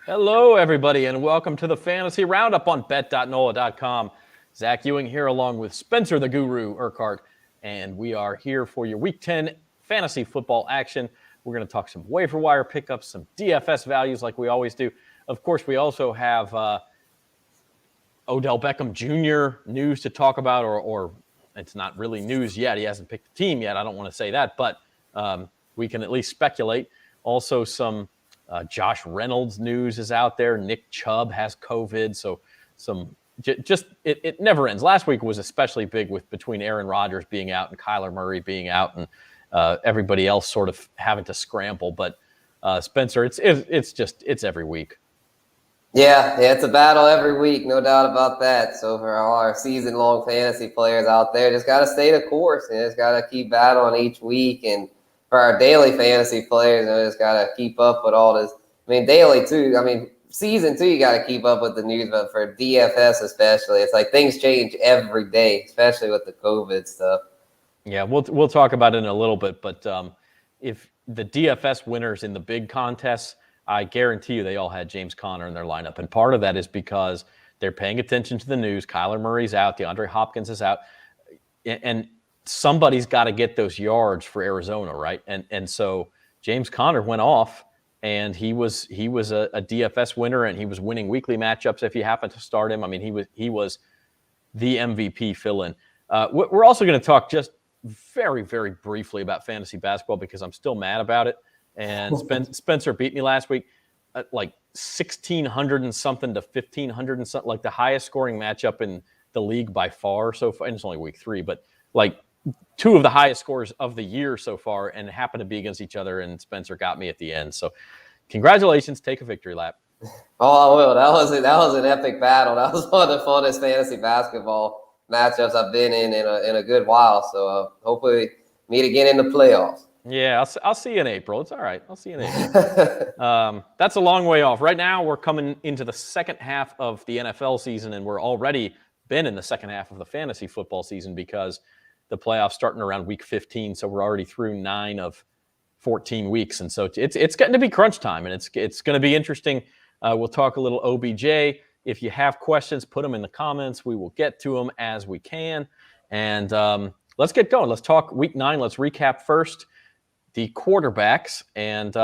Hello, everybody, and welcome to the Fantasy Roundup on bet.nola.com. Zach Ewing here along with Spencer the Guru Urquhart, and we are here for your Week 10 fantasy football action. We're going to talk some waiver wire pickups, some DFS values like we always do. Of course, we also have Odell Beckham Jr. news to talk about, or it's not really news yet. He hasn't picked a team yet. I don't want to say that, but we can at least speculate. Also, some Josh Reynolds news is out there. Nick Chubb has COVID, so it never ends. Last week was especially big with between Aaron Rodgers being out and Kyler Murray being out, and everybody else sort of having to scramble. But Spencer, it's every week. Yeah, it's a battle every week, no doubt about that. So for all our season-long fantasy players out there, just got to stay the course and just got to keep battling each week. And for our daily fantasy players, just got to keep up with all this. I mean, daily too. I mean, season too, you got to keep up with the news. But for DFS especially, it's like things change every day, especially with the COVID stuff. Yeah, we'll talk about it in a little bit. But if the DFS winners in the big contests, I guarantee you they all had James Conner in their lineup. And part of that is because they're paying attention to the news. Kyler Murray's out. DeAndre Hopkins is out. And somebody's got to get those yards for Arizona, right? And so James Conner went off, and he was a DFS winner, and he was winning weekly matchups if you happen to start him. I mean, he was the MVP fill-in. We're also going to talk just very, very briefly about fantasy basketball because I'm still mad about it. And Spencer beat me last week at like 1,600 and something to 1,500 and something, like the highest scoring matchup in the league by far so far. And it's only week 3, but like two of the highest scores of the year so far, and happened to be against each other. And Spencer got me at the end. So congratulations. Take a victory lap. Oh, I will. That was an epic battle. That was one of the funnest fantasy basketball matchups I've been in a good while. So hopefully meet again in the playoffs. Yeah, I'll see you in April. It's all right. I'll see you in April. That's a long way off. Right now, we're coming into the second half of the NFL season, and we're already been in the second half of the fantasy football season because the playoffs starting around week 15. So we're already through 9 of 14 weeks, and so it's getting to be crunch time, and it's going to be interesting. We'll talk a little OBJ. If you have questions, put them in the comments. We will get to them as we can, and let's get going. Let's talk week 9. Let's recap first the quarterbacks, and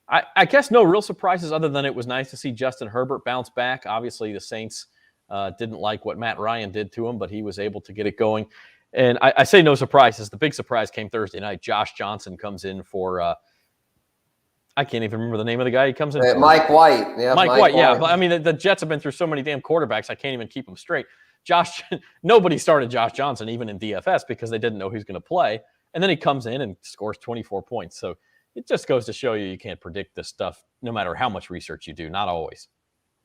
I guess no real surprises other than it was nice to see Justin Herbert bounce back. Obviously, the Saints didn't like what Matt Ryan did to him, but he was able to get it going. And I say no surprises. The big surprise came Thursday night. Josh Johnson comes in for I can't even remember the name of the guy he comes in for. Mike White. Yeah, Mike White, yeah. But I mean, the Jets have been through so many damn quarterbacks, I can't even keep them straight. Nobody started Josh Johnson, even in DFS, because they didn't know who's going to play. And then he comes in and scores 24 points. So it just goes to show you can't predict this stuff no matter how much research you do. Not always.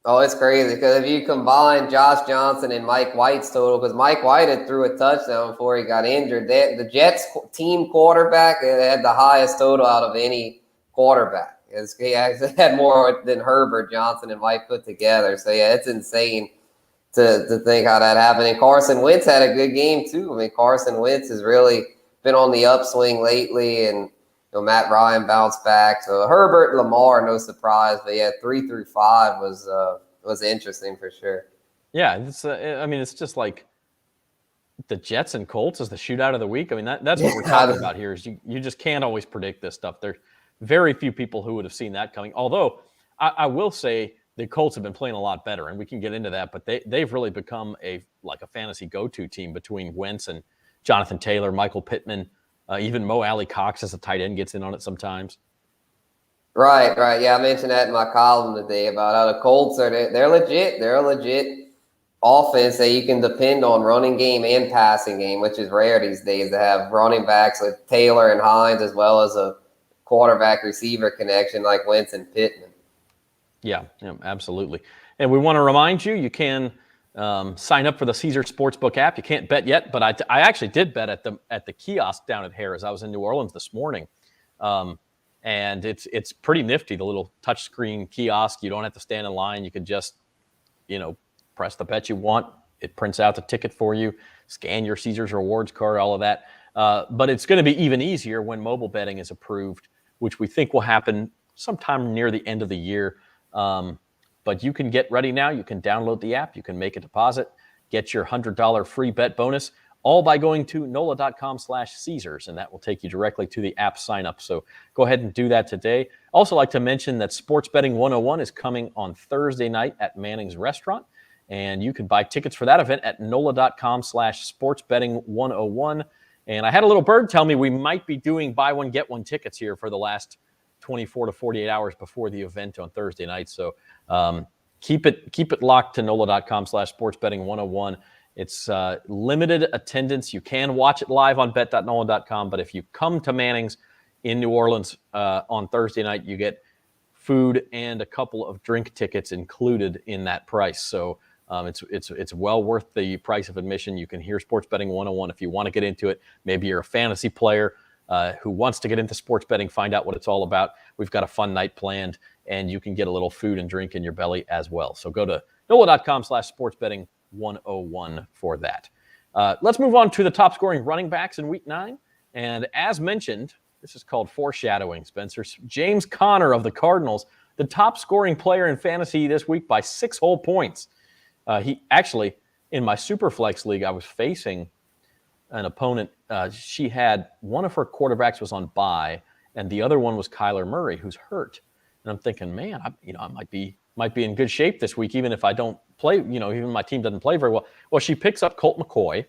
Oh, it's crazy because if you combine Josh Johnson and Mike White's total, because Mike White had threw a touchdown before he got injured. The Jets team quarterback had the highest total out of any quarterback. He actually had more than Herbert, Johnson, and White put together. So, yeah, it's insane to think how that happened. And Carson Wentz had a good game, too. I mean, Carson Wentz has really been on the upswing lately, and Matt Ryan bounced back. So Herbert, Lamar, no surprise, but yeah, 3 through 5 was interesting for sure. Yeah, it's just like the Jets and Colts as the shootout of the week. I mean, that's what we're talking about here. Is you just can't always predict this stuff. There's very few people who would have seen that coming. Although I will say the Colts have been playing a lot better, and we can get into that. But they've really become a fantasy go-to team between Wentz and Jonathan Taylor, Michael Pittman, even Mo Alley Cox as a tight end gets in on it sometimes. Right. Yeah, I mentioned that in my column today about how the Colts they're legit. They're a legit offense that you can depend on running game and passing game, which is rare these days to have running backs with Taylor and Hines as well as a quarterback receiver connection like Wentz and Pittman. Yeah, absolutely. And we want to remind you, you can sign up for the Caesar Sportsbook app. You can't bet yet, but I actually did bet at the kiosk down at Harrah's. I was in New Orleans this morning, and it's pretty nifty. The little touchscreen kiosk. You don't have to stand in line. You can just, press the bet you want. It prints out the ticket for you. Scan your Caesar's rewards card. All of that. But it's going to be even easier when mobile betting is approved, which we think will happen sometime near the end of the year. But you can get ready now. You can download the app. You can make a deposit, get your $100 free bet bonus, all by going to NOLA.com/Caesars, and that will take you directly to the app sign up. So go ahead and do that today. Also like to mention that Sports Betting 101 is coming on Thursday night at Manning's Restaurant, and you can buy tickets for that event at NOLA.com/sportsbetting101. And I had a little bird tell me we might be doing buy one, get one tickets here for the last 24 to 48 hours before the event on Thursday night. So keep it locked to NOLA.com/sportsbetting101. It's limited attendance. You can watch it live on bet.nola.com, but if you come to Manning's in New Orleans on Thursday night, you get food and a couple of drink tickets included in that price. So it's well worth the price of admission. You can hear Sports Betting 101 if you want to get into it. Maybe you're a fantasy player who wants to get into sports betting, find out what it's all about. We've got a fun night planned, and you can get a little food and drink in your belly as well. So go to NOLA.com/sportsbetting101 for that. Let's move on to the top scoring running backs in Week 9. And as mentioned, this is called foreshadowing, Spencer. James Conner of the Cardinals, the top scoring player in fantasy this week by 6 whole points. He actually, in my Superflex league, I was facing an opponent. She had one of her quarterbacks was on bye, and the other one was Kyler Murray, who's hurt. And I'm thinking, man, I might be in good shape this week, even if I don't play. Even my team doesn't play very well. Well, she picks up Colt McCoy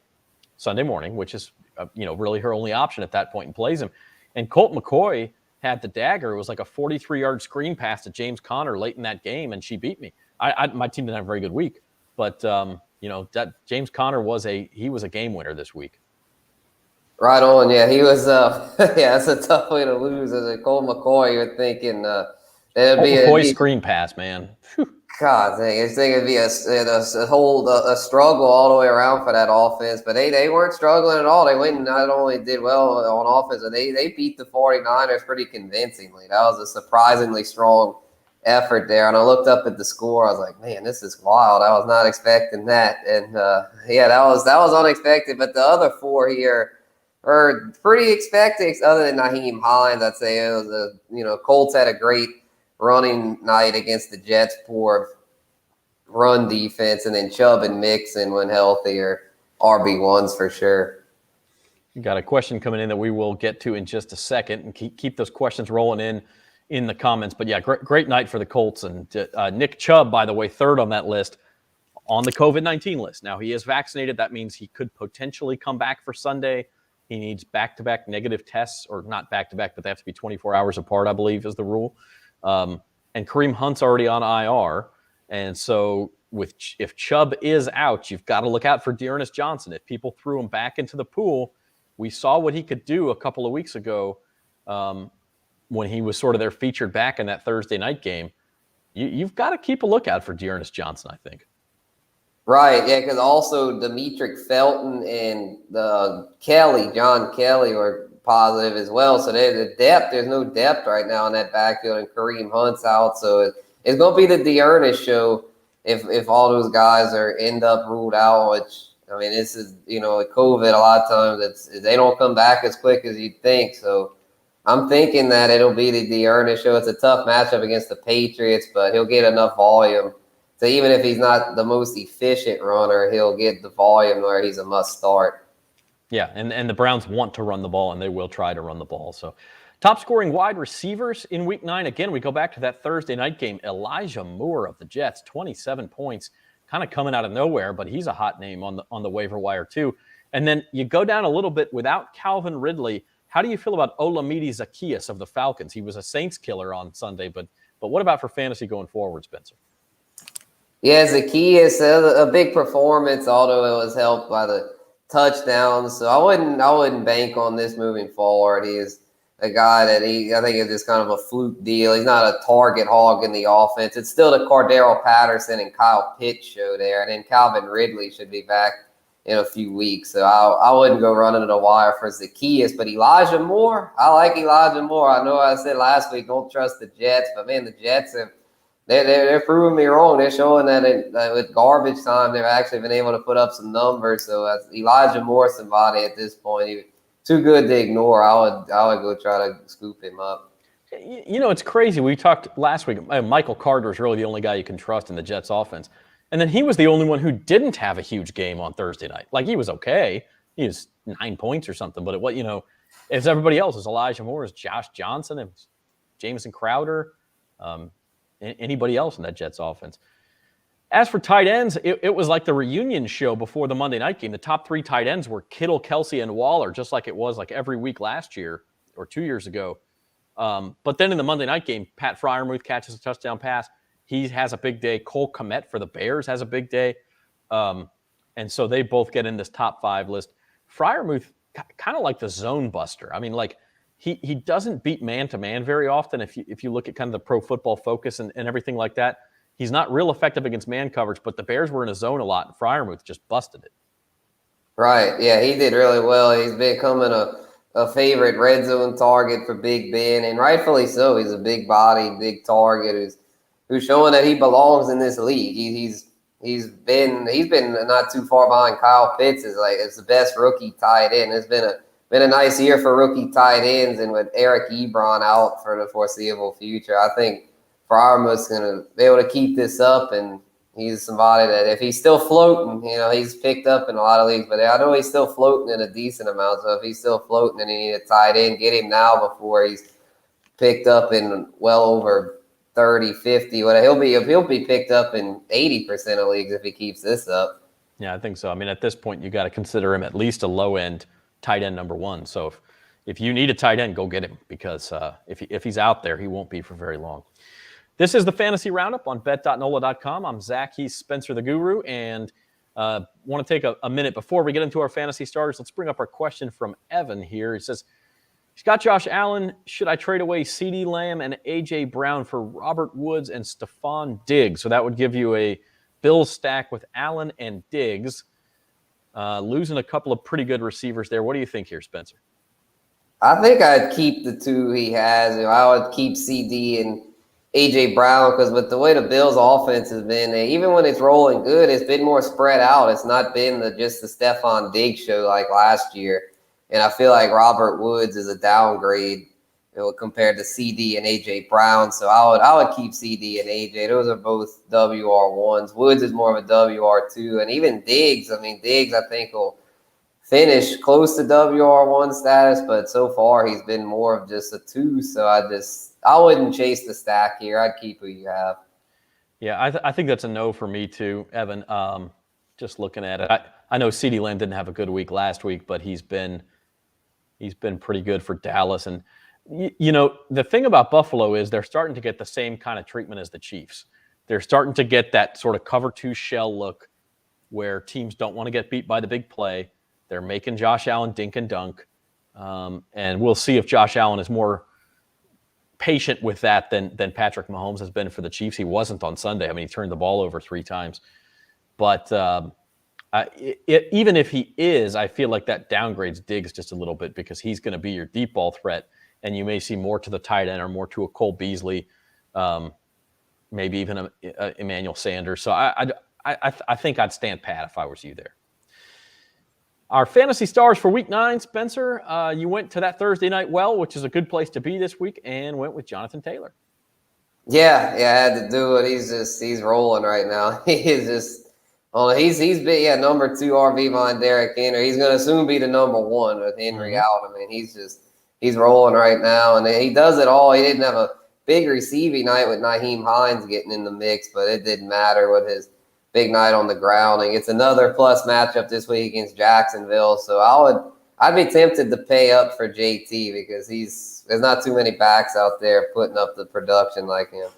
Sunday morning, which is really her only option at that point, and plays him. And Colt McCoy had the dagger. It was like a 43-yard screen pass to James Conner late in that game, and she beat me. My team didn't have a very good week, but that James Conner was a game winner this week. Right on. Yeah, he was. That's a tough way to lose. As a Colt McCoy, you're thinking that'd be McCoy's screen pass, man. Whew. God dang, I think it'd be a struggle all the way around for that offense. But they weren't struggling at all. They went and not only did well on offense, but they beat the 49ers pretty convincingly. That was a surprisingly strong effort there. And I looked up at the score. I was like, man, this is wild. I was not expecting that. And that was unexpected. But the other 4 here are pretty expected, other than Nyheim Hines. I'd say it was Colts had a great running night against the Jets' poor run defense, and then Chubb and Mixon, when healthy, are RB1s for sure. You got a question coming in that we will get to in just a second, and keep those questions rolling in the comments. But yeah, great night for the Colts. And Nick Chubb, by the way, 3rd on that list, on the COVID-19 list. Now, he is vaccinated. That means he could potentially come back for Sunday. He needs back-to-back negative tests, or not back-to-back, but they have to be 24 hours apart, I believe, is the rule. And Kareem Hunt's already on IR. And so if Chubb is out, you've got to look out for Dearness Johnson. If people threw him back into the pool, we saw what he could do a couple of weeks ago when he was sort of their featured back in that Thursday night game. You've got to keep a lookout for Dearness Johnson, I think. Right, yeah, because also Demetric Felton and John Kelly were positive as well. So there's no depth right now in that backfield, and Kareem Hunt's out. So it's going to be the Dearness show if all those guys end up ruled out, which, I mean, this is, with COVID, a lot of times they don't come back as quick as you'd think. So I'm thinking that it'll be the Dearness show. It's a tough matchup against the Patriots, but he'll get enough volume. So even if he's not the most efficient runner, he'll get the volume where he's a must start. Yeah, and the Browns want to run the ball, and they will try to run the ball. So top scoring wide receivers in Week 9. Again, we go back to that Thursday night game. Elijah Moore of the Jets, 27 points, kind of coming out of nowhere, but he's a hot name on the waiver wire too. And then you go down a little bit without Calvin Ridley. How do you feel about Olamide Zaccheaus of the Falcons? He was a Saints killer on Sunday, but what about for fantasy going forward, Spencer? Yeah, Zaccheaus, a big performance, although it was helped by the touchdowns. So I wouldn't bank on this moving forward. He is a guy that I think is just kind of a fluke deal. He's not a target hog in the offense. It's still the Cordero Patterson and Kyle Pitts show there. And then Calvin Ridley should be back in a few weeks. So I wouldn't go running to the wire for Zaccheaus. But Elijah Moore, I like Elijah Moore. I know I said last week, don't trust the Jets. But, man, the Jets have – They're proving me wrong. They're showing that with garbage time, they've actually been able to put up some numbers. So Elijah Moore, somebody at this point, too good to ignore. I would go try to scoop him up. It's crazy. We talked last week. Michael Carter is really the only guy you can trust in the Jets offense. And then he was the only one who didn't have a huge game on Thursday night. Like, he was okay. He was 9 points or something. But it's everybody else. It's Elijah Moore, it's Josh Johnson, it's Jamison Crowder, anybody else in that Jets offense. As for tight ends, it was like the reunion show before the Monday night game. The top 3 tight ends were Kittle, Kelsey, and Waller, just like it was like every week last year or 2 years ago. But then in the Monday night game, Pat Freiermuth catches a touchdown pass. He has a big day. Cole Kmet for the Bears has a big day. And so they both get in this top 5 list. Freiermuth, kind of like the zone buster. I mean, like, he doesn't beat man-to-man very often. If you look at kind of the Pro Football Focus and everything like that, he's not real effective against man coverage, but the Bears were in a zone a lot, and Freiermuth just busted it. Right. Yeah, he did really well. He's becoming a favorite red zone target for Big Ben, and rightfully so. He's a big body, big target who's showing that he belongs in this league. He's been not too far behind Kyle Pitts. It's the best rookie tight end. It's been a nice year for rookie tight ends, and with Eric Ebron out for the foreseeable future, I think Freiermuth's going to be able to keep this up, and he's somebody that if he's still floating, he's picked up in a lot of leagues, but I know he's still floating in a decent amount. So if he's still floating and he need a tight end, get him now before he's picked up in well over 30, 50. He'll be picked up in 80% of leagues if he keeps this up. Yeah, I think so. I mean, at this point, you got to consider him at least a low-end tight end number 1. So if you need a tight end, go get him, because if he's out there, he won't be for very long. This is the Fantasy Roundup on bet.nola.com. I'm Zach. He's Spencer the Guru. And want to take a minute before we get into our fantasy starters. Let's bring up our question from Evan here. He says, he's got Josh Allen. Should I trade away CeeDee Lamb and A.J. Brown for Robert Woods and Stephon Diggs? So that would give you a Bills stack with Allen and Diggs. Losing a couple of pretty good receivers there. What do you think here, Spencer? I think I'd keep the 2 he has. I would keep CD and A.J. Brown, because with the way the Bills' offense has been, even when it's rolling good, it's been more spread out. It's not been just the Stephon Diggs show like last year. And I feel like Robert Woods is a downgrade compared to CD and A.J. Brown. So I would keep CD and A.J. Those are both WR1s. Woods is more of a WR2. And even Diggs, I think will finish close to WR1 status, but so far he's been more of just a 2. So I wouldn't chase the stack here. I'd keep who you have. Yeah, I think that's a no for me too, Evan. Just looking at it, I know CeeDee Lamb didn't have a good week last week, but he's been pretty good for Dallas. And the thing about Buffalo is they're starting to get the same kind of treatment as the Chiefs. They're starting to get that sort of cover 2 shell look where teams don't want to get beat by the big play. They're making Josh Allen dink and dunk. And we'll see if Josh Allen is more patient with that than Patrick Mahomes has been for the Chiefs. He wasn't on Sunday. I mean, he turned the ball over 3 times. But even if he is, I feel like that downgrades Diggs just a little bit, because he's going to be your deep ball threat, and you may see more to the tight end or more to a Cole Beasley, maybe even a Emmanuel Sanders. So I think I'd stand pat if I was you there. Our fantasy stars for week 9, Spencer, you went to that Thursday night well, which is a good place to be this week, and went with Jonathan Taylor. Yeah, I had to do it. He's rolling right now. He's been number 2 RB behind Derrick Henry. He's going to soon be the number 1 with Henry out. I mean, he's rolling right now, and he does it all. He didn't have a big receiving night with Nyheim Hines getting in the mix, but it didn't matter with his big night on the ground. And it's another plus matchup this week against Jacksonville. So I'd be tempted to pay up for JT, because there's not too many backs out there putting up the production like him.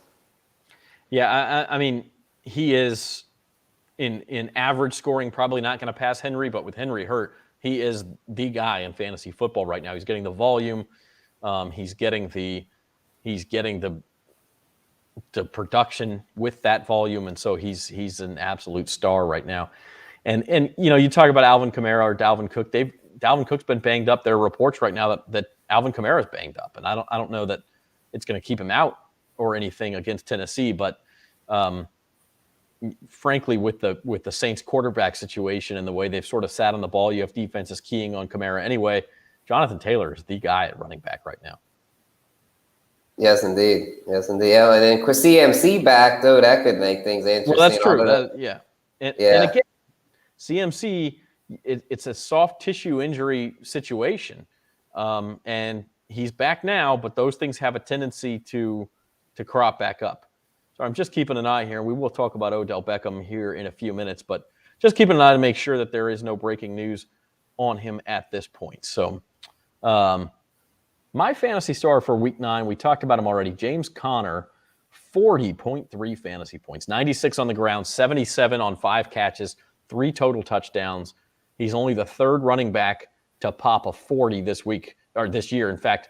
Yeah, I mean, he is in average scoring probably not going to pass Henry, but with Henry hurt, he is the guy in fantasy football right now. He's getting the volume, he's getting the production with that volume, and so he's an absolute star right now. And you talk about Alvin Kamara or Dalvin Cook. Dalvin Cook's been banged up. There are reports right now that Alvin Kamara is banged up, and I don't know that it's going to keep him out or anything against Tennessee. But frankly, with the Saints quarterback situation and the way they've sort of sat on the ball, you have defenses keying on Kamara anyway. Jonathan Taylor is the guy at running back right now. Yes, indeed. Yes, indeed. Yeah, and then CMC back, though, that could make things interesting. Well, that's true. Yeah. And again, CMC, it's a soft tissue injury situation. And he's back now, but those things have a tendency to crop back up. So I'm just keeping an eye here. We will talk about Odell Beckham here in a few minutes, but just keeping an eye to make sure that there is no breaking news on him at this point. So my fantasy star for week 9, we talked about him already, James Conner, 40.3 fantasy points, 96 on the ground, 77 on 5 catches, 3 total touchdowns. He's only the 3rd running back to pop a 40 this week or this year. In fact,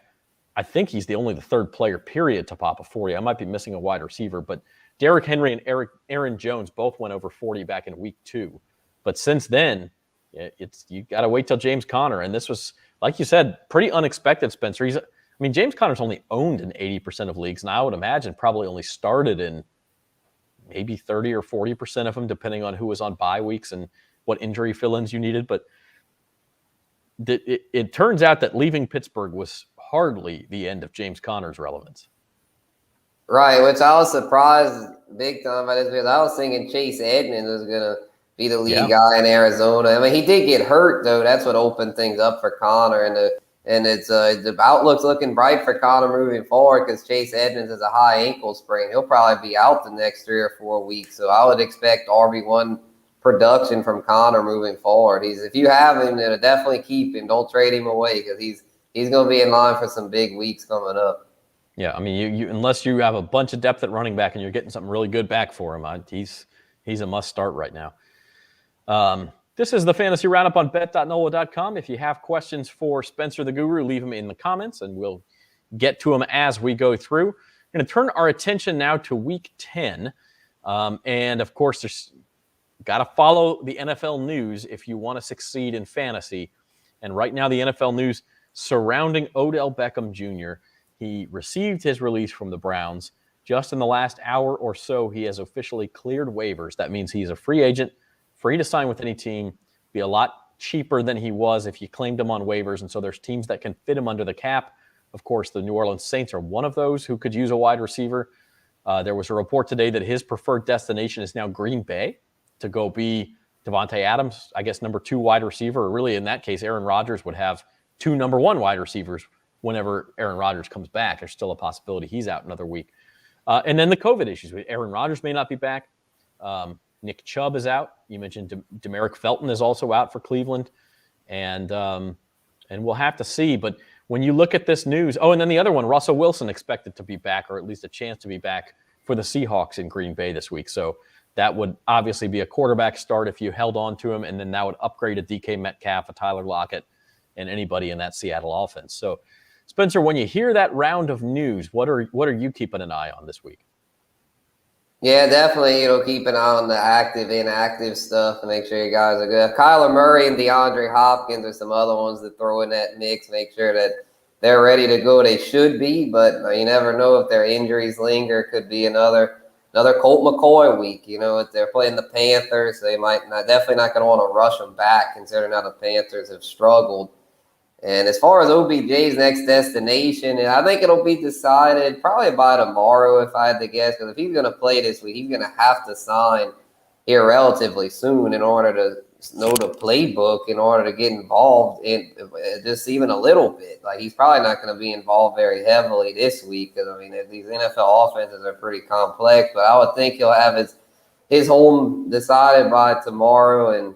I think he's the 3rd player, period, to pop a 40. I might be missing a wide receiver, but Derrick Henry and Aaron Jones both went over 40 back in week 2. But since then, you got to wait till James Conner. And this was, like you said, pretty unexpected, Spencer. James Conner's only owned in 80% of leagues, and I would imagine probably only started in maybe 30 or 40% of them, depending on who was on bye weeks and what injury fill-ins you needed. But it turns out that leaving Pittsburgh was hardly the end of James Conner's relevance. Right, which I was surprised big time by this because I was thinking Chase Edmonds was going to be the lead guy in Arizona. I mean, he did get hurt, though. That's what opened things up for Conner. And it's the outlook's looking bright for Conner moving forward because Chase Edmonds has a high ankle sprain. He'll probably be out the next 3 or 4 weeks. So I would expect RB1 production from Conner moving forward. If you have him, then definitely keep him. Don't trade him away because he's going to be in line for some big weeks coming up. Yeah, I mean, you unless you have a bunch of depth at running back and you're getting something really good back for him, he's a must start right now. This is the Fantasy Roundup on bet.nola.com. If you have questions for Spencer the Guru, leave them in the comments, and we'll get to them as we go through. We're going to turn our attention now to Week 10. And, of course, there's got to follow the NFL news if you want to succeed in fantasy. And right now, the NFL news surrounding Odell Beckham Jr., he received his release from the Browns. Just in the last hour or so, he has officially cleared waivers. That means he's a free agent, free to sign with any team, be a lot cheaper than he was if you claimed him on waivers. And so there's teams that can fit him under the cap. Of course, the New Orleans Saints are one of those who could use a wide receiver. There was a report today that his preferred destination is now Green Bay to go be Devontae Adams, I guess, number 2 wide receiver. Or really, in that case, Aaron Rodgers would have 2 number 1 wide receivers whenever Aaron Rodgers comes back. There's still a possibility he's out another week. And then the COVID issues. Aaron Rodgers may not be back. Nick Chubb is out. You mentioned Demeric Felton is also out for Cleveland. And we'll have to see. But when you look at this news, and then the other one, Russell Wilson expected to be back, or at least a chance to be back for the Seahawks in Green Bay this week. So that would obviously be a quarterback start if you held on to him, and then that would upgrade a DK Metcalf, a Tyler Lockett, and anybody in that Seattle offense. So, Spencer, when you hear that round of news, what are you keeping an eye on this week? Yeah, definitely, keep an eye on the active, inactive stuff to make sure you guys are good. Kyler Murray and DeAndre Hopkins are some other ones that throw in that mix, make sure that they're ready to go. They should be, but you never know if their injuries linger. Could be another Colt McCoy week. If they're playing the Panthers, they definitely not going to want to rush them back, considering how the Panthers have struggled. And as far as OBJ's next destination, I think it'll be decided probably by tomorrow, if I had to guess, because if he's going to play this week, he's going to have to sign here relatively soon in order to know the playbook, in order to get involved in just even a little bit. Like, he's probably not going to be involved very heavily this week because, these NFL offenses are pretty complex, but I would think he'll have his home decided by tomorrow. And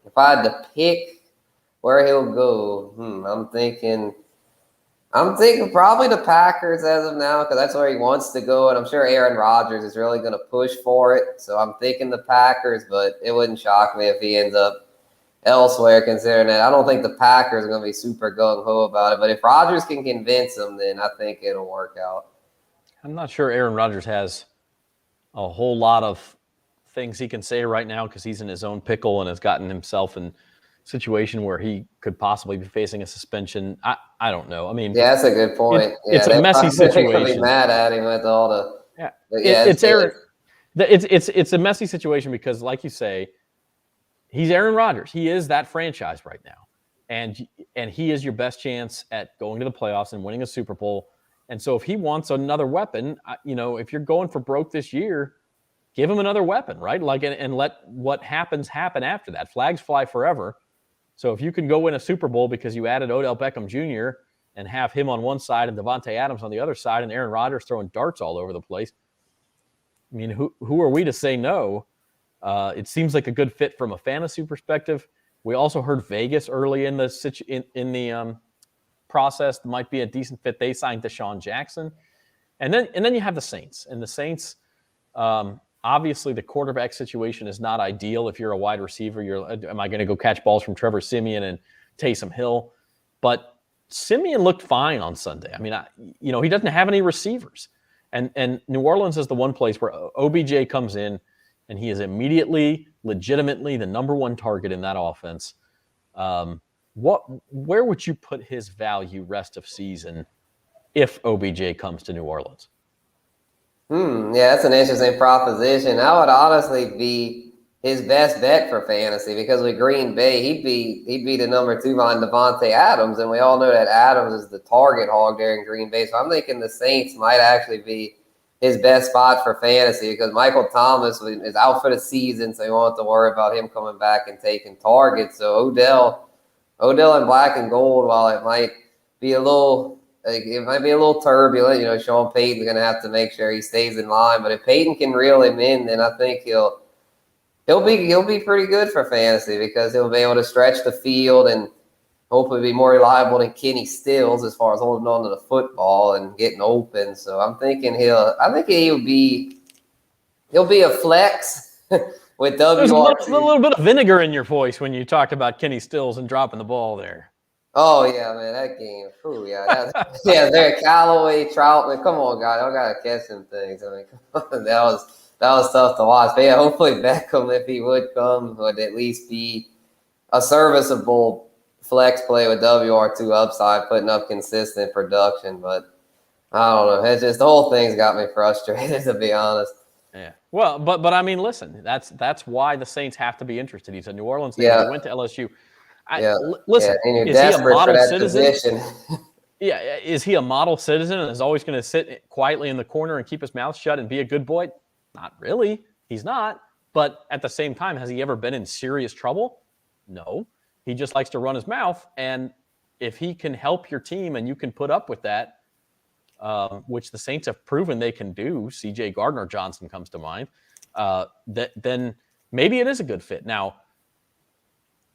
if I had to pick where he'll go, I'm thinking probably the Packers as of now, because that's where he wants to go, and I'm sure Aaron Rodgers is really going to push for it. So I'm thinking the Packers, but it wouldn't shock me if he ends up elsewhere, considering that I don't think the Packers are going to be super gung-ho about it. But if Rodgers can convince them, then I think it'll work out. I'm not sure Aaron Rodgers has a whole lot of things he can say right now because he's in his own pickle and has gotten himself in situation where he could possibly be facing a suspension. I don't know. Yeah, that's a good point. It's a messy situation. Be mad at him with all the. Yeah, it's Aaron. It's a messy situation because, like you say, he's Aaron Rodgers. He is that franchise right now, and he is your best chance at going to the playoffs and winning a Super Bowl And so if he wants another weapon, if you're going for broke this year, give him another weapon, right? Like, and let what happens happen after that. Flags fly forever. So if you can go win a Super Bowl because you added Odell Beckham Jr. and have him on one side and Devontae Adams on the other side and Aaron Rodgers throwing darts all over the place, I mean, who are we to say no? It seems like a good fit from a fantasy perspective. We also heard Vegas early in the process might be a decent fit. They signed Deshaun Jackson, and then you have the Saints. And the Saints, obviously, the quarterback situation is not ideal. If you're a wide receiver, am I going to go catch balls from Trevor Siemian and Taysom Hill? But Siemian looked fine on Sunday. I mean, he doesn't have any receivers. And New Orleans is the one place where OBJ comes in, and he is immediately, legitimately the number one target in that offense. Where would you put his value rest of season if OBJ comes to New Orleans? Yeah, that's an interesting proposition. That would honestly be his best bet for fantasy because with Green Bay, he'd be the number 2 behind Devontae Adams, and we all know that Adams is the target hog there in Green Bay. So I'm thinking the Saints might actually be his best spot for fantasy because Michael Thomas is out for the season, so you won't have to worry about him coming back and taking targets. So Odell in black and gold, while it might be a little turbulent. Sean Payton's going to have to make sure he stays in line. But if Payton can reel him in, then I think he'll be pretty good for fantasy because he'll be able to stretch the field and hopefully be more reliable than Kenny Stills as far as holding on to the football and getting open. So I'm thinking he'll be a flex with WR2. There's a little bit of vinegar in your voice when you talk about Kenny Stills and dropping the ball there. Oh yeah, man, that game. Ooh, yeah, there, Callaway, Troutman. Come on, guys, I gotta catch some things. I mean, that was tough to watch. But yeah, hopefully Beckham, if he would come, would at least be a serviceable flex play with WR2 upside, putting up consistent production. But I don't know. It's just the whole thing's got me frustrated, to be honest. Yeah. Well, but I mean, listen, that's why the Saints have to be interested. He's a New Orleans native. Yeah. He went to LSU. Listen, and you're desperate for that position. Yeah, is he a model citizen and is always going to sit quietly in the corner and keep his mouth shut and be a good boy? Not really. He's not. But at the same time, has he ever been in serious trouble? No. He just likes to run his mouth. And if he can help your team and you can put up with that, which the Saints have proven they can do, C.J. Gardner-Johnson comes to mind, then maybe it is a good fit. Now,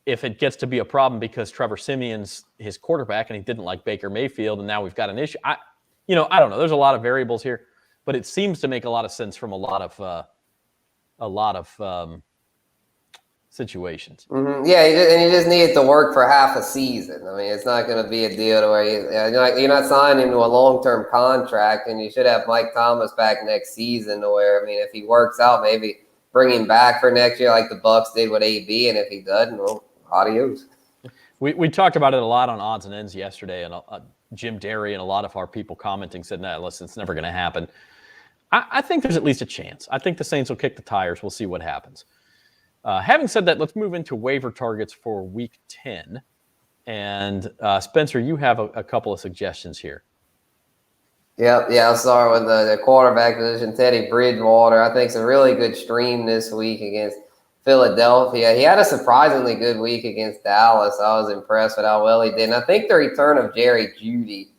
if it gets to be a problem because Trevor Siemian's his quarterback and he didn't like Baker Mayfield and now we've got an issue, I don't know. There's a lot of variables here, but it seems to make a lot of sense from a lot of situations. Mm-hmm. Yeah, and you just need it to work for half a season. I mean, it's not going to be a deal to where you're not signing to a long-term contract, and you should have Mike Thomas back next season to where, I mean, if he works out, maybe bring him back for next year like the Bucs did with AB, and if he doesn't, well, adios. We talked about it a lot on Odds and Ends yesterday, and Jim Derry and a lot of our people commenting said, "No, listen, it's never going to happen." I think there's at least a chance. I think the Saints will kick the tires. We'll see what happens. Having said that, let's move into waiver targets for Week 10. And Spencer, you have a couple of suggestions here. Yeah. I'll start with the quarterback position. Teddy Bridgewater, I think, is a really good stream this week against Philadelphia. He had a surprisingly good week against Dallas. I was impressed with how well he did. And I think the return of Jerry Jeudy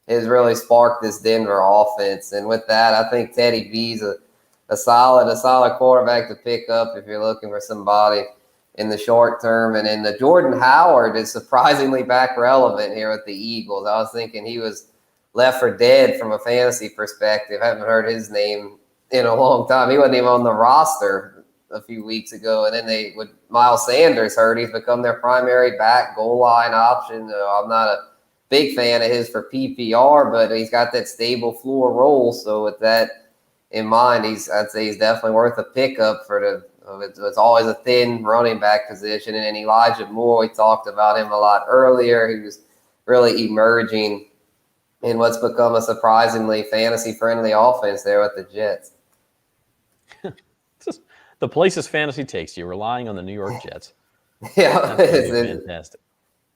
has really sparked this Denver offense. And with that, I think Teddy B's a solid quarterback to pick up if you're looking for somebody in the short term. And then the Jordan Howard is surprisingly back relevant here with the Eagles. I was thinking he was left for dead from a fantasy perspective. I haven't heard his name in a long time. He wasn't even on the roster a few weeks ago. And then with Miles Sanders hurt, he's become their primary back goal line option. I'm not a big fan of his for PPR, but he's got that stable floor role. So with that in mind, I'd say he's definitely worth a pickup for it's always a thin running back position. And then Elijah Moore, we talked about him a lot earlier. He was really emerging in what's become a surprisingly fantasy-friendly offense there with the Jets. The places fantasy takes you, relying on the New York Jets. Yeah, it's fantastic.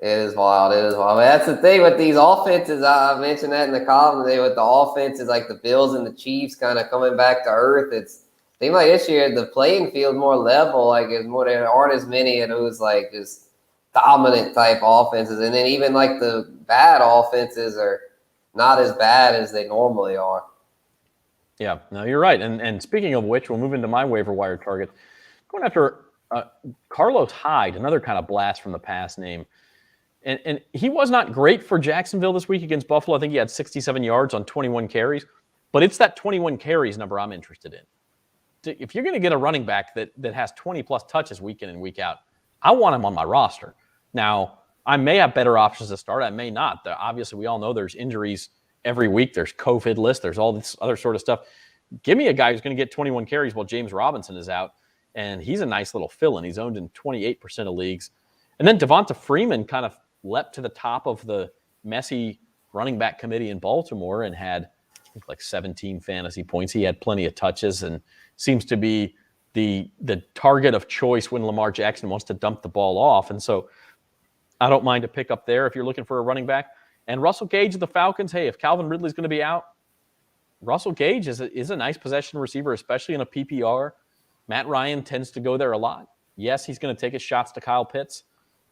It is wild. It is wild. But that's the thing with these offenses. I mentioned that in the column today with the offenses like the Bills and the Chiefs kind of coming back to earth. It's seems like this year the playing field more level. Like it's more there aren't as many of those like just dominant type offenses, and then even like the bad offenses are not as bad as they normally are. Yeah, no, you're right. And speaking of which, we'll move into my waiver wire target. Going after Carlos Hyde, another kind of blast from the past name. And he was not great for Jacksonville this week against Buffalo. I think he had 67 yards on 21 carries. But it's that 21 carries number I'm interested in. If you're going to get a running back that has 20-plus touches week in and week out, I want him on my roster. Now, I may have better options to start. I may not. Obviously, we all know there's injuries every week. There's COVID list. There's all this other sort of stuff. Give me a guy who's going to get 21 carries while James Robinson is out, and he's a nice little fill-in. He's owned in 28% of leagues. And then Devonta Freeman kind of leapt to the top of the messy running back committee in Baltimore and had, I think, like 17 fantasy points. He had plenty of touches and seems to be the target of choice when Lamar Jackson wants to dump the ball off. And so I don't mind a pick up there if you're looking for a running back. And Russell Gage of the Falcons, hey, if Calvin Ridley's going to be out, Russell Gage is a nice possession receiver, especially in a PPR. Matt Ryan tends to go there a lot. Yes, he's going to take his shots to Kyle Pitts.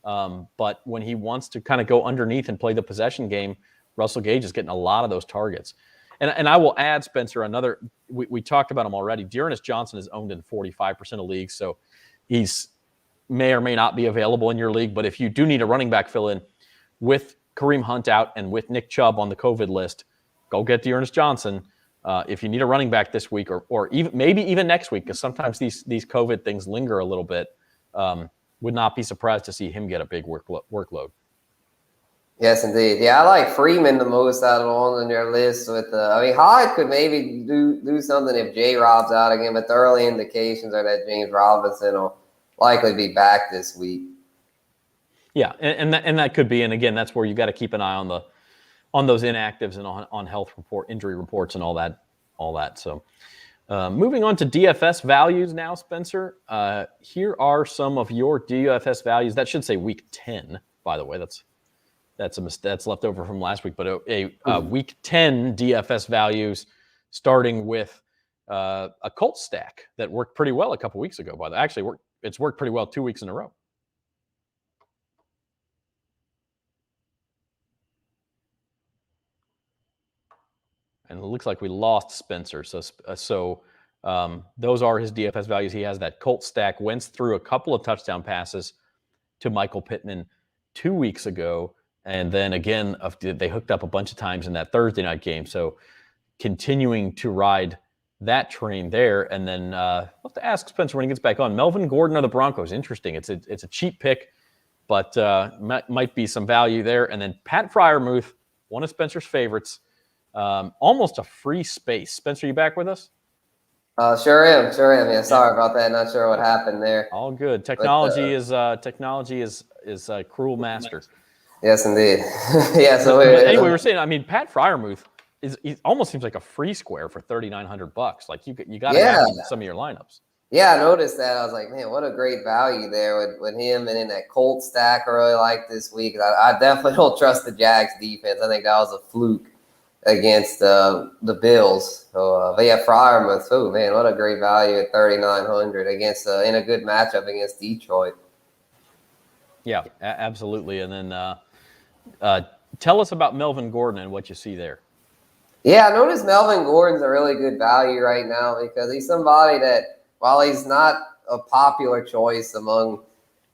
But when he wants to kind of go underneath and play the possession game, Russell Gage is getting a lot of those targets. And I will add, Spencer, we talked about him already. Dearness Johnson is owned in 45% of leagues, so he's may or may not be available in your league. But if you do need a running back fill-in with Kareem Hunt out and with Nick Chubb on the COVID list, go get Dearness Johnson. If you need a running back this week or even maybe even next week, because sometimes these COVID things linger a little bit, would not be surprised to see him get a big workload. Yes, indeed. Yeah, I like Freeman the most out of the ones on your list. Hyde could maybe do something if J-Rob's out again, but the early indications are that James Robinson will likely be back this week. Yeah, and that could be, and again, that's where you got to keep an eye on those inactives and on health injury reports and all that. So, moving on to DFS values now, Spencer. Here are some of your DFS values. That should say week 10, by the way. That's left over from last week, but a week 10 DFS values, starting with a Colts stack that worked pretty well a couple weeks ago. It's worked pretty well 2 weeks in a row. And it looks like we lost Spencer. So those are his DFS values. He has that Colts stack. Wentz threw a couple of touchdown passes to Michael Pittman 2 weeks ago. And then again, they hooked up a bunch of times in that Thursday night game. So continuing to ride that train there. And then I'll have to ask Spencer when he gets back on. Melvin Gordon of the Broncos. Interesting. It's a cheap pick, but might be some value there. And then Pat Freiermuth, one of Spencer's favorites. Almost a free space. Spencer, you back with us? Sure am. Yeah, sorry about that. Not sure what happened there. All good. Technology is a cruel master. Yes, indeed. Yeah. So anyway, we're saying. Pat Freiermuth he almost seems like a free square for $3,900. Like you got to have him in some of your lineups. Yeah, I noticed that. I was like, man, what a great value there with him and in that Colts stack. I really like this week. I definitely don't trust the Jags defense. I think that was a fluke against the Bills. So, but yeah, Freiermuth, oh man, what a great value at $3,900 against in a good matchup against Detroit. Yeah, absolutely. And then tell us about Melvin Gordon and what you see there. Yeah, I noticed Melvin Gordon's a really good value right now because he's somebody that, while he's not a popular choice among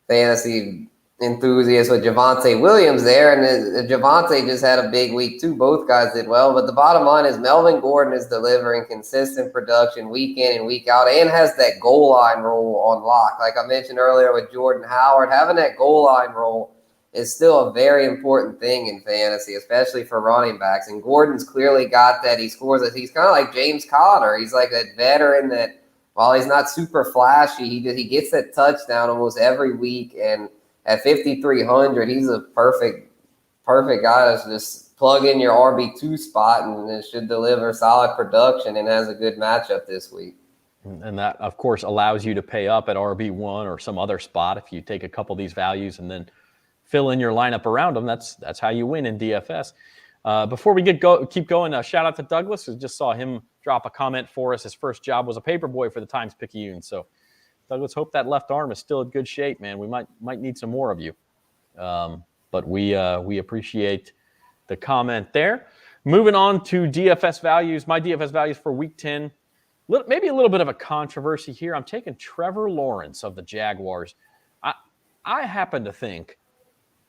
fantasy enthusiasts with Javonte Williams there, and Javonte just had a big week too. Both guys did well, but the bottom line is Melvin Gordon is delivering consistent production week in and week out and has that goal line role on lock. Like I mentioned earlier with Jordan Howard, having that goal line role is still a very important thing in fantasy, especially for running backs. And Gordon's clearly got that. He scores it. He's kind of like James Conner. He's like a veteran that, while he's not super flashy, he gets that touchdown almost every week. And at 5,300, he's a perfect guy to just plug in your RB2 spot and it should deliver solid production and has a good matchup this week. And that, of course, allows you to pay up at RB1 or some other spot if you take a couple of these values and then fill in your lineup around him. That's how you win in DFS. Before we keep going, shout out to Douglas. I just saw him drop a comment for us. His first job was a paperboy for the Times-Picayune. So, Douglas, hope that left arm is still in good shape, man. We might need some more of you. But we appreciate the comment there. Moving on to DFS values. My DFS values for Week 10. Maybe a little bit of a controversy here. I'm taking Trevor Lawrence of the Jaguars. I happen to think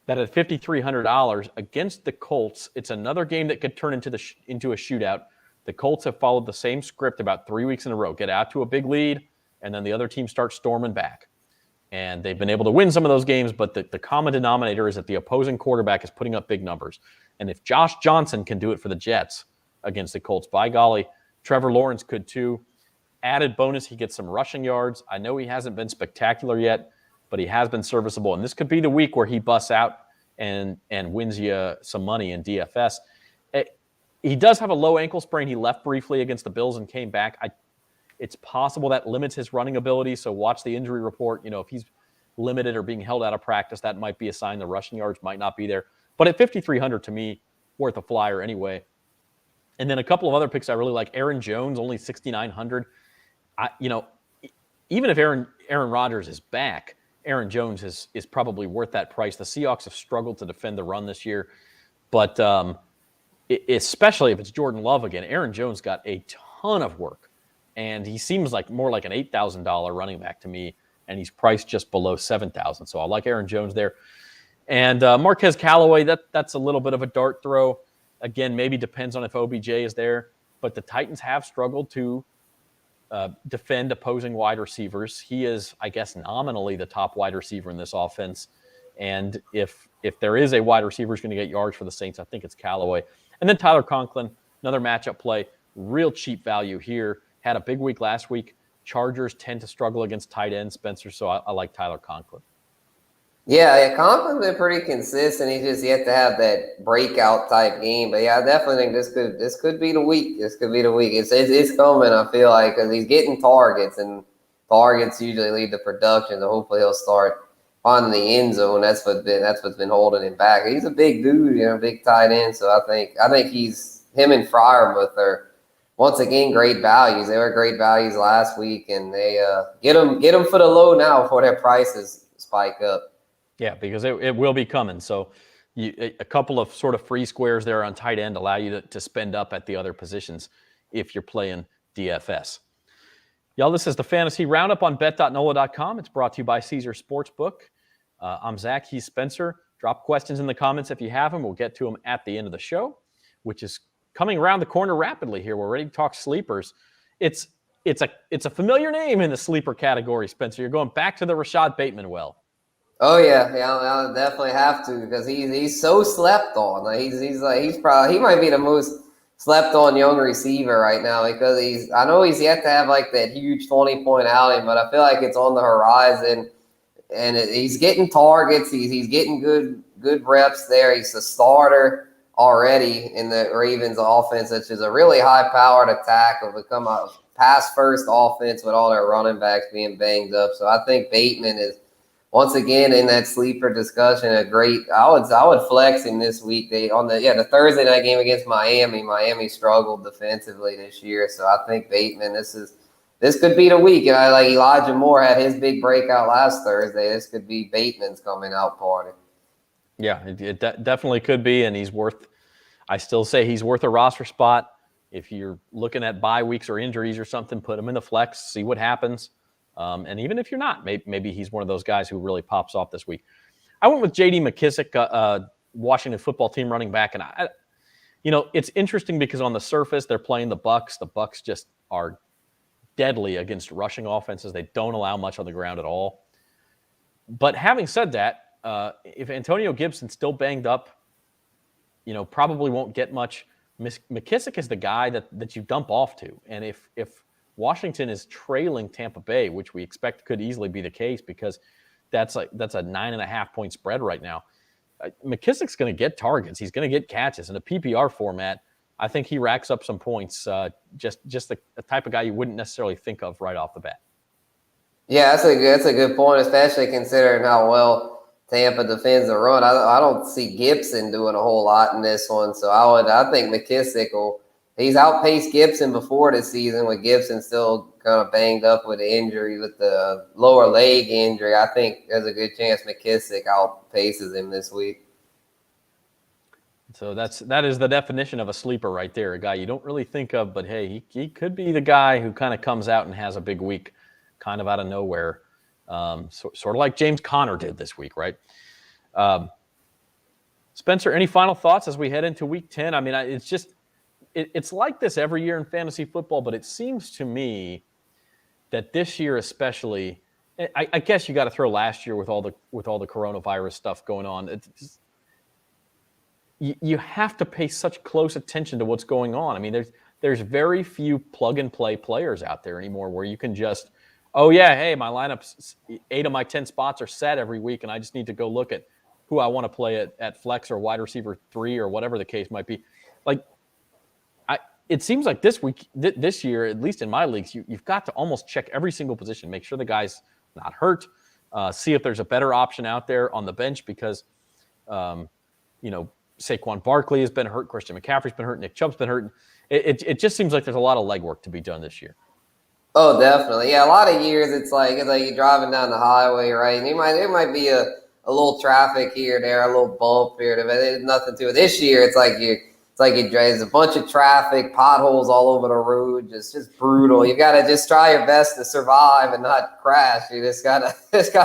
that at $5,300 against the Colts, it's another game that could turn into a shootout. The Colts have followed the same script about 3 weeks in a row. Get out to a big lead, and then the other team starts storming back. And they've been able to win some of those games, but the common denominator is that the opposing quarterback is putting up big numbers. And if Josh Johnson can do it for the Jets against the Colts, by golly, Trevor Lawrence could too. Added bonus, he gets some rushing yards. I know he hasn't been spectacular yet, but he has been serviceable. And this could be the week where he busts out and wins you some money in DFS. He does have a low ankle sprain. He left briefly against the Bills and came back. It's possible that limits his running ability, so watch the injury report. If he's limited or being held out of practice, that might be a sign the rushing yards might not be there. But at $5,300, to me, worth a flyer anyway. And then a couple of other picks I really like. Aaron Jones, only $6,900. Even if Aaron Rodgers is back, Aaron Jones is probably worth that price. The Seahawks have struggled to defend the run this year, but especially if it's Jordan Love again, Aaron Jones got a ton of work, and he seems like more like an $8,000 running back to me, and he's priced just below $7,000. So I like Aaron Jones there. And Marquez Callaway, that's a little bit of a dart throw. Again, maybe depends on if OBJ is there, but the Titans have struggled to defend opposing wide receivers. He is, I guess, nominally the top wide receiver in this offense. And if there is a wide receiver who's going to get yards for the Saints, I think it's Callaway. And then Tyler Conklin, another matchup play, real cheap value here. Had a big week last week. Chargers tend to struggle against tight end, Spencer, so I like Tyler Conklin. Yeah, Conklin's been pretty consistent. He's just yet to have that breakout type game. But yeah, I definitely think this could be the week. This could be the week. It's coming, I feel like, because he's getting targets, and targets usually lead to production. So hopefully he'll start finding the end zone. That's what's been holding him back. He's a big dude, big tight end. So I think him and Freiermuth are once again great values. They were great values last week, and they get them for the low now before their prices spike up. Yeah, because it will be coming. So a couple of sort of free squares there on tight end allow you to spend up at the other positions if you're playing DFS. Y'all, this is the Fantasy Roundup on bet.nola.com. It's brought to you by Caesar Sportsbook. I'm Zach. He's Spencer. Drop questions in the comments if you have them. We'll get to them at the end of the show, which is coming around the corner rapidly here. We're ready to talk sleepers. It's a familiar name in the sleeper category, Spencer. You're going back to the Rashad Bateman well. Oh yeah, I'll definitely have to, because he's so slept on. Like he might be the most slept on young receiver right now, because I know he's yet to have like that huge 20-point outing, but I feel like it's on the horizon, and he's getting targets. He's getting good reps there. He's a starter already in the Ravens offense, which is a really high-powered attack. Will become a pass-first offense with all their running backs being banged up. So I think Bateman is, once again, in that sleeper discussion, I would flex him this week. The Thursday night game against Miami. Miami struggled defensively this year, so I think Bateman, this could be the week. And I like Elijah Moore had his big breakout last Thursday. This could be Bateman's coming out party. Yeah, it definitely could be, and I still say he's worth a roster spot. If you're looking at bye weeks or injuries or something, put him in the flex, see what happens. And even if you're not, maybe he's one of those guys who really pops off this week. I went with J.D. McKissick, Washington football team running back, and it's interesting because on the surface they're playing the Bucs. The Bucs just are deadly against rushing offenses. They don't allow much on the ground at all. But having said that, if Antonio Gibson's still banged up, probably won't get much. McKissick is the guy that you dump off to, and if Washington is trailing Tampa Bay, which we expect could easily be the case because that's a 9.5-point spread right now. McKissick's going to get targets. He's going to get catches in a PPR format. I think he racks up some points. Just the type of guy you wouldn't necessarily think of right off the bat. Yeah, that's a good point, especially considering how well Tampa defends the run. I don't see Gibson doing a whole lot in this one. So I think McKissick he's outpaced Gibson before this season with Gibson still kind of banged up with the injury, with the lower leg injury. I think there's a good chance McKissick outpaces him this week. So that is the definition of a sleeper right there, a guy you don't really think of, but hey, he could be the guy who kind of comes out and has a big week kind of out of nowhere. Sort of like James Conner did this week, right? Spencer, any final thoughts as we head into week 10? I mean, it's like this every year in fantasy football, but it seems to me that this year especially, I guess you got to throw last year with all the coronavirus stuff going on. You have to pay such close attention to what's going on. I mean, there's very few plug-and-play players out there anymore where you can just, oh, yeah, hey, my lineups, 8 of my 10 spots are set every week, and I just need to go look at who I want to play at flex or wide receiver 3 or whatever the case might be. Like, it seems like this year, at least in my leagues, you've got to almost check every single position, make sure the guy's not hurt, see if there's a better option out there on the bench because, Saquon Barkley has been hurt, Christian McCaffrey's been hurt, Nick Chubb's been hurt. It just seems like there's a lot of legwork to be done this year. Oh, definitely. Yeah, a lot of years it's like you're driving down the highway, right? And there might be a little traffic here or there, a little bump here, but there's nothing to it. This year it's like there's a bunch of traffic, potholes all over the road, just brutal. You got to just try your best to survive and not crash. You just gotta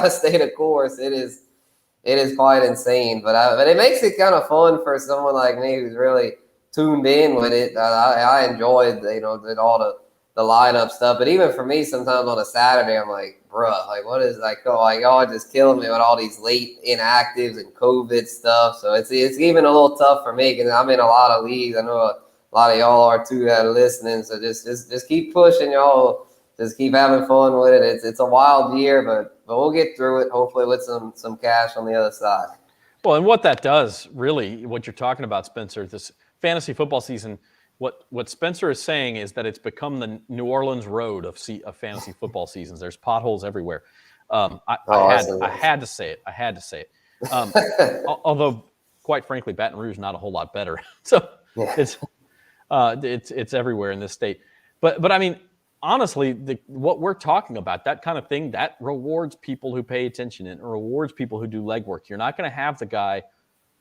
stay the course. It is quite insane, but it makes it kind of fun for someone like me who's really tuned in with it. I enjoyed all the lineup stuff, but even for me, sometimes on a Saturday, I'm like, bruh, like what is y'all just killing me with all these late inactives and COVID stuff. So it's even a little tough for me because I'm in a lot of leagues. I know a lot of y'all are too that are listening. So just keep pushing, y'all. Just keep having fun with it. It's a wild year, but we'll get through it, hopefully with some cash on the other side. Well, and what that does, really, what you're talking about, Spencer, this fantasy football season, what Spencer is saying is that it's become the New Orleans road of fantasy football seasons. There's potholes everywhere. I had to say it. Although, quite frankly, Baton Rouge not a whole lot better. So yeah. It's everywhere in this state. But I mean, honestly, what we're talking about, that kind of thing, that rewards people who pay attention and rewards people who do legwork. You're not going to have the guy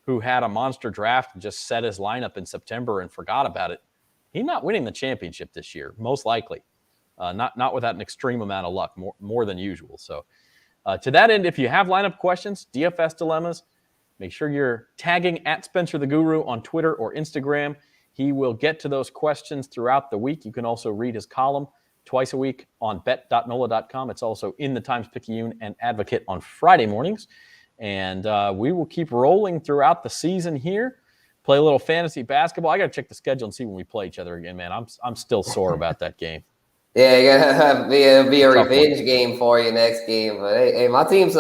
who had a monster draft and just set his lineup in September and forgot about it. He's not winning the championship this year, most likely. Not without an extreme amount of luck, more than usual. So to that end, if you have lineup questions, DFS dilemmas, make sure you're tagging @SpencerTheGuru on Twitter or Instagram. He will get to those questions throughout the week. You can also read his column twice a week on bet.nola.com. It's also in the Times-Picayune and Advocate on Friday mornings. And we will keep rolling throughout the season here. Play a little fantasy basketball. I got to check the schedule and see when we play each other again, man. I'm still sore about that game. Yeah, you're gonna be a revenge game for you next game. But hey, my team's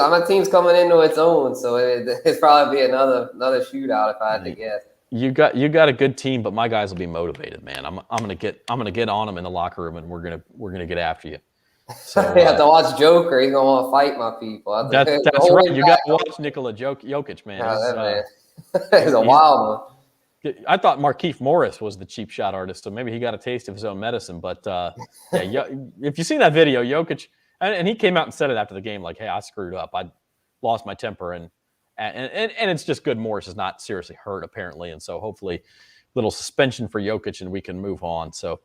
coming into its own, so it's probably be another shootout if I had to guess. You got a good team, but my guys will be motivated, man. I'm gonna get on them in the locker room, and we're gonna get after you. So you have to watch Joker. He's gonna want to fight my people. That's right. You got to watch Nikola Jokic, man. He's a wild one. I thought Markieff Morris was the cheap shot artist, so maybe he got a taste of his own medicine. But if you seen that video, Jokic, and he came out and said it after the game, like, "Hey, I screwed up. I lost my temper," and it's just good Morris is not seriously hurt apparently, and so hopefully, little suspension for Jokic, and we can move on. So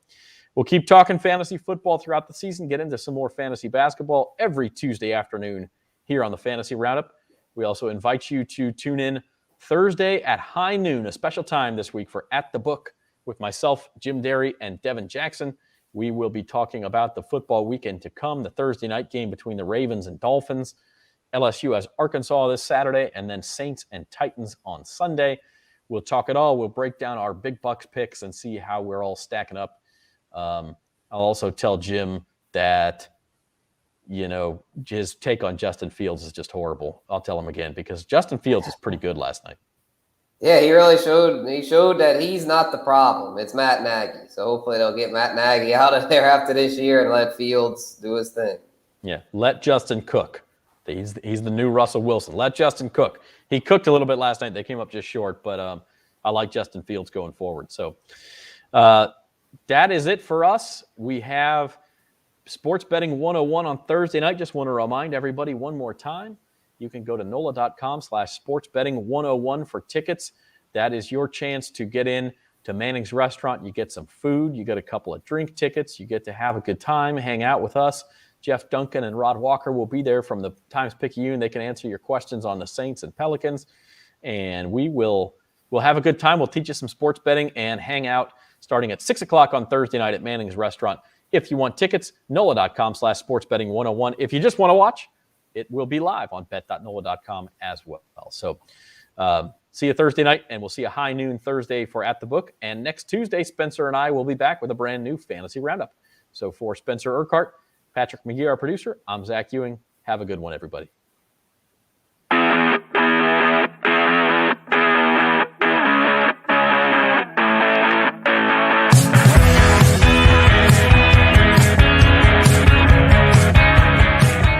we'll keep talking fantasy football throughout the season. Get into some more fantasy basketball every Tuesday afternoon here on the Fantasy Roundup. We also invite you to tune in Thursday at high noon, a special time this week for At the Book with myself, Jim Derry, and Devin Jackson. We will be talking about the football weekend to come, the Thursday night game between the Ravens and Dolphins. LSU has Arkansas this Saturday, and then Saints and Titans on Sunday. We'll talk it all. We'll break down our big bucks picks and see how we're all stacking up. I'll also tell Jim that his take on Justin Fields is just horrible. I'll tell him again because Justin Fields is pretty good last night. Yeah, he really showed that he's not the problem. It's Matt Nagy. So hopefully they'll get Matt Nagy out of there after this year and let Fields do his thing. Yeah, let Justin cook. He's the new Russell Wilson. Let Justin cook. He cooked a little bit last night. They came up just short, but I like Justin Fields going forward. So that is it for us. We have Sports Betting 101 on Thursday night. Just want to remind everybody one more time, you can go to NOLA.com/sportsbetting101 for tickets. That is your chance to get in to Manning's Restaurant. You get some food. You get a couple of drink tickets. You get to have a good time, hang out with us. Jeff Duncan and Rod Walker will be there from the Times-Picayune. They can answer your questions on the Saints and Pelicans. And we'll have a good time. We'll teach you some sports betting and hang out starting at 6 o'clock on Thursday night at Manning's Restaurant. If you want tickets, NOLA.com/sportsbetting101. If you just want to watch, it will be live on bet.nola.com as well. So see you Thursday night, and we'll see you high noon Thursday for At the Book. And next Tuesday, Spencer and I will be back with a brand new Fantasy Roundup. So for Spencer Urquhart, Patrick McGee, our producer, I'm Zach Ewing. Have a good one, everybody.